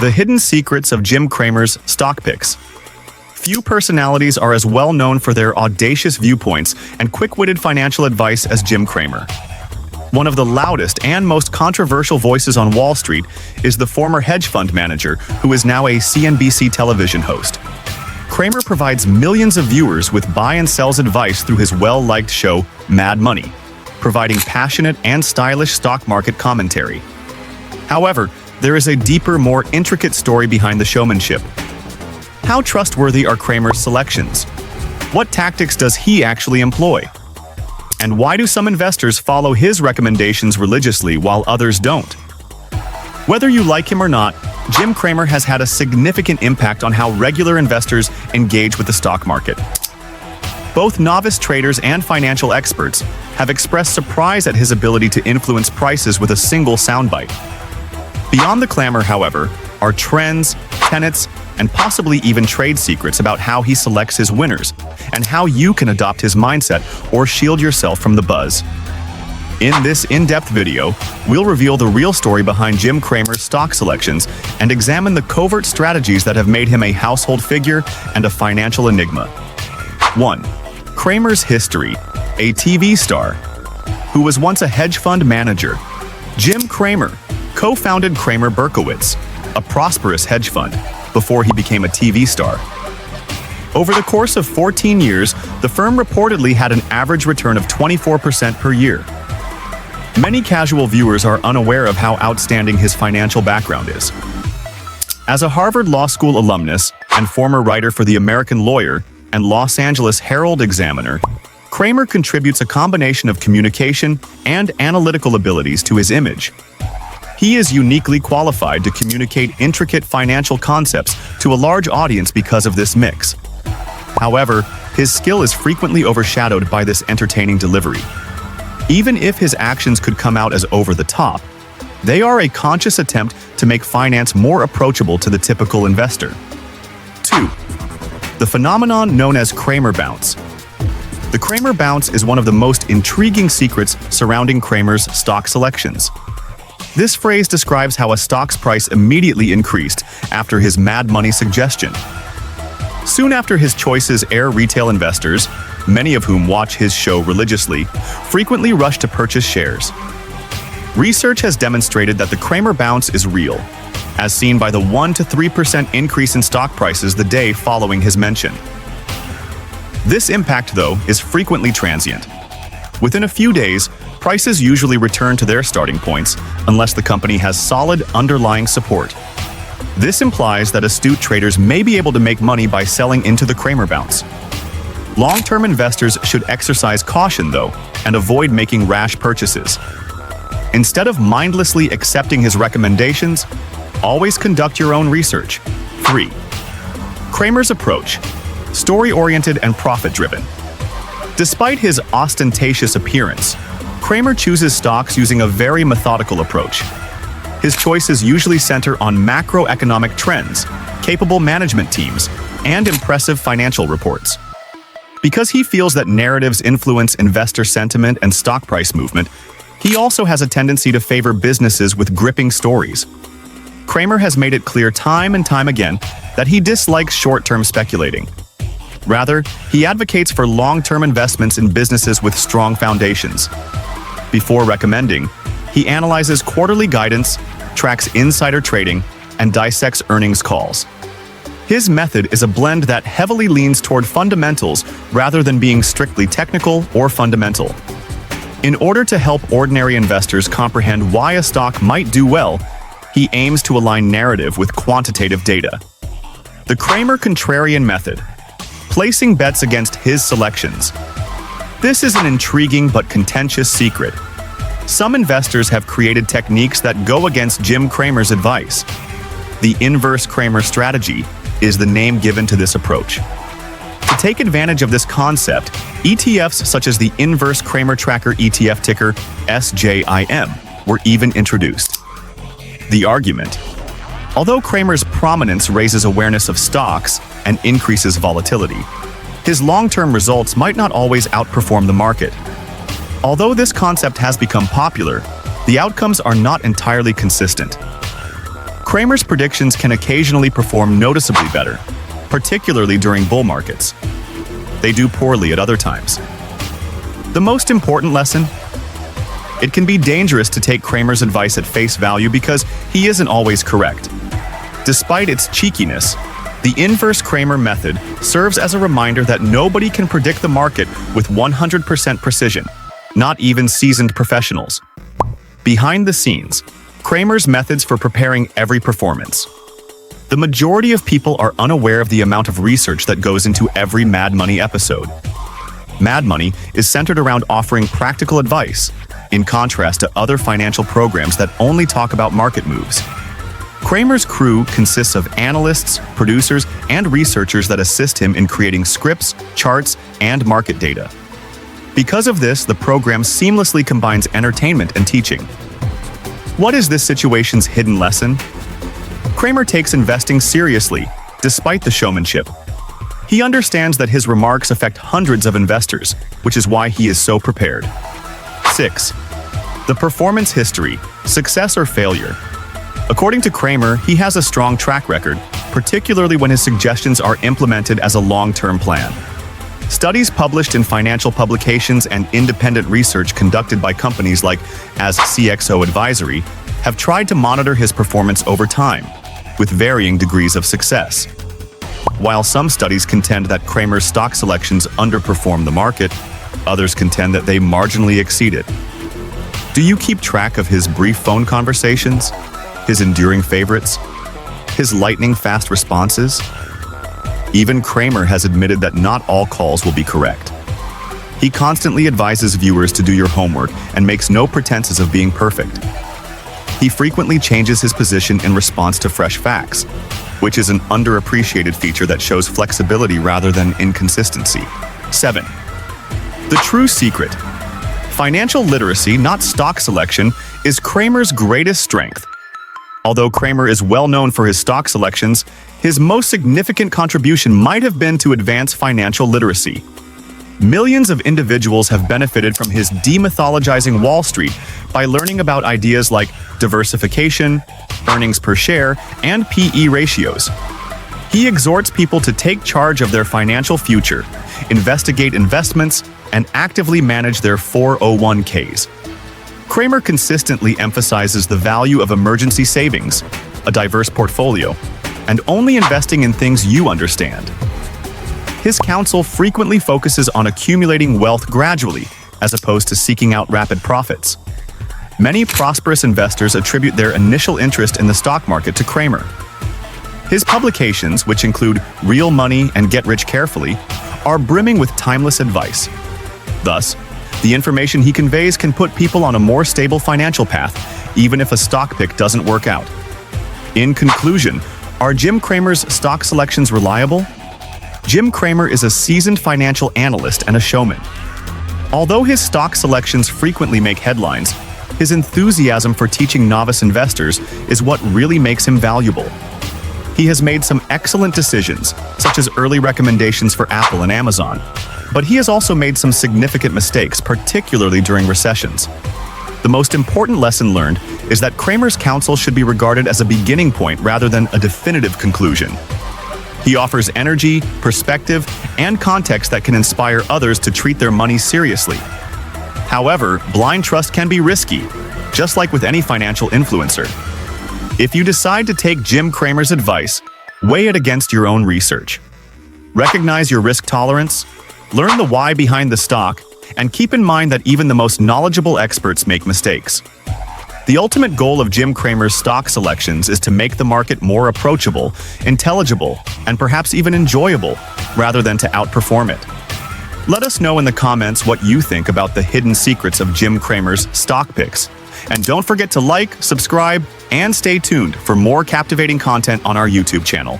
The hidden secrets of Jim Cramer's stock picks. Few personalities are as well known for their audacious viewpoints and quick-witted financial advice as Jim Cramer. One of the loudest and most controversial voices on Wall Street is the former hedge fund manager who is now a CNBC television host. Cramer provides millions of viewers with buy and sells advice through his well-liked show, Mad Money, providing passionate and stylish stock market commentary. However, there is a deeper, more intricate story behind the showmanship. How trustworthy are Cramer's selections? What tactics does he actually employ? And why do some investors follow his recommendations religiously while others don't? Whether you like him or not, Jim Cramer has had a significant impact on how regular investors engage with the stock market. Both novice traders and financial experts have expressed surprise at his ability to influence prices with a single soundbite. Beyond the clamor, however, are trends, tenets, and possibly even trade secrets about how he selects his winners, and how you can adopt his mindset or shield yourself from the buzz. In this in-depth video, we'll reveal the real story behind Jim Cramer's stock selections and examine the covert strategies that have made him a household figure and a financial enigma. 1. Cramer's history. A TV star. Who was once a hedge fund manager. Jim Cramer co-founded Cramer Berkowitz, a prosperous hedge fund, before he became a TV star. Over the course of 14 years, the firm reportedly had an average return of 24% per year. Many casual viewers are unaware of how outstanding his financial background is. As a Harvard Law School alumnus and former writer for The American Lawyer and Los Angeles Herald-Examiner, Cramer contributes a combination of communication and analytical abilities to his image. He is uniquely qualified to communicate intricate financial concepts to a large audience because of this mix. However, his skill is frequently overshadowed by this entertaining delivery. Even if his actions could come out as over the top, they are a conscious attempt to make finance more approachable to the typical investor. 2. The phenomenon known as Cramer bounce. The Cramer bounce is one of the most intriguing secrets surrounding Cramer's stock selections. This phrase describes how a stock's price immediately increased after his Mad Money suggestion. Soon after his choices air, retail investors, many of whom watch his show religiously, frequently rush to purchase shares. Research has demonstrated that the Cramer bounce is real, as seen by the 1 to 3% increase in stock prices the day following his mention. This impact, though, is frequently transient. Within a few days, prices usually return to their starting points unless the company has solid underlying support. This implies that astute traders may be able to make money by selling into the Cramer bounce. Long-term investors should exercise caution, though, and avoid making rash purchases. Instead of mindlessly accepting his recommendations, always conduct your own research. 3. Cramer's approach. Story-oriented and profit-driven. Despite his ostentatious appearance, Cramer chooses stocks using a very methodical approach. His choices usually center on macroeconomic trends, capable management teams, and impressive financial reports. Because he feels that narratives influence investor sentiment and stock price movement, he also has a tendency to favor businesses with gripping stories. Cramer has made it clear time and time again that he dislikes short-term speculating. Rather, he advocates for long-term investments in businesses with strong foundations. Before recommending, he analyzes quarterly guidance, tracks insider trading, and dissects earnings calls. His method is a blend that heavily leans toward fundamentals rather than being strictly technical or fundamental. In order to help ordinary investors comprehend why a stock might do well, he aims to align narrative with quantitative data. The Cramer contrarian method. Placing bets against his selections. This is an intriguing but contentious secret. Some investors have created techniques that go against Jim Cramer's advice. The inverse Cramer strategy is the name given to this approach. To take advantage of this concept, ETFs such as the Inverse Cramer Tracker ETF ticker SJIM were even introduced. The argument. Although Cramer's prominence raises awareness of stocks and increases volatility, his long-term results might not always outperform the market. Although this concept has become popular, the outcomes are not entirely consistent. Cramer's predictions can occasionally perform noticeably better, particularly during bull markets. They do poorly at other times. The most important lesson? It can be dangerous to take Cramer's advice at face value because he isn't always correct. Despite its cheekiness, the inverse Cramer method serves as a reminder that nobody can predict the market with 100% precision, not even seasoned professionals. Behind the scenes, Cramer's methods for preparing every performance. The majority of people are unaware of the amount of research that goes into every Mad Money episode. Mad Money is centered around offering practical advice, in contrast to other financial programs that only talk about market moves. Cramer's crew consists of analysts, producers, and researchers that assist him in creating scripts, charts, and market data. Because of this, the program seamlessly combines entertainment and teaching. What is this situation's hidden lesson? Cramer takes investing seriously, despite the showmanship. He understands that his remarks affect hundreds of investors, which is why he is so prepared. 6. The performance history, success or failure. According to Cramer, he has a strong track record, particularly when his suggestions are implemented as a long-term plan. Studies published in financial publications and independent research conducted by companies like CXO Advisory have tried to monitor his performance over time, with varying degrees of success. While some studies contend that Cramer's stock selections underperform the market, others contend that they marginally exceed it. Do you keep track of his brief phone conversations, his enduring favorites, his lightning-fast responses? Even Cramer has admitted that not all calls will be correct. He constantly advises viewers to do your homework and makes no pretenses of being perfect. He frequently changes his position in response to fresh facts, which is an underappreciated feature that shows flexibility rather than inconsistency. 7. The true secret. Financial literacy, not stock selection, is Cramer's greatest strength. Although Cramer is well known for his stock selections, his most significant contribution might have been to advance financial literacy. Millions of individuals have benefited from his demythologizing Wall Street by learning about ideas like diversification, earnings per share, and PE ratios. He exhorts people to take charge of their financial future, investigate investments, and actively manage their 401ks. Cramer consistently emphasizes the value of emergency savings, a diverse portfolio, and only investing in things you understand. His counsel frequently focuses on accumulating wealth gradually, as opposed to seeking out rapid profits. Many prosperous investors attribute their initial interest in the stock market to Cramer. His publications, which include Real Money and Get Rich Carefully, are brimming with timeless advice. Thus, the information he conveys can put people on a more stable financial path, even if a stock pick doesn't work out. In conclusion, are Jim Cramer's stock selections reliable? Jim Cramer is a seasoned financial analyst and a showman. Although his stock selections frequently make headlines, his enthusiasm for teaching novice investors is what really makes him valuable. He has made some excellent decisions, such as early recommendations for Apple and Amazon, but he has also made some significant mistakes, particularly during recessions. The most important lesson learned is that Cramer's counsel should be regarded as a beginning point rather than a definitive conclusion. He offers energy, perspective, and context that can inspire others to treat their money seriously. However, blind trust can be risky, just like with any financial influencer. If you decide to take Jim Cramer's advice, weigh it against your own research. Recognize your risk tolerance, learn the why behind the stock, and keep in mind that even the most knowledgeable experts make mistakes. The ultimate goal of Jim Cramer's stock selections is to make the market more approachable, intelligible, and perhaps even enjoyable, rather than to outperform it. Let us know in the comments what you think about the hidden secrets of Jim Cramer's stock picks. And don't forget to like, subscribe, and stay tuned for more captivating content on our YouTube channel.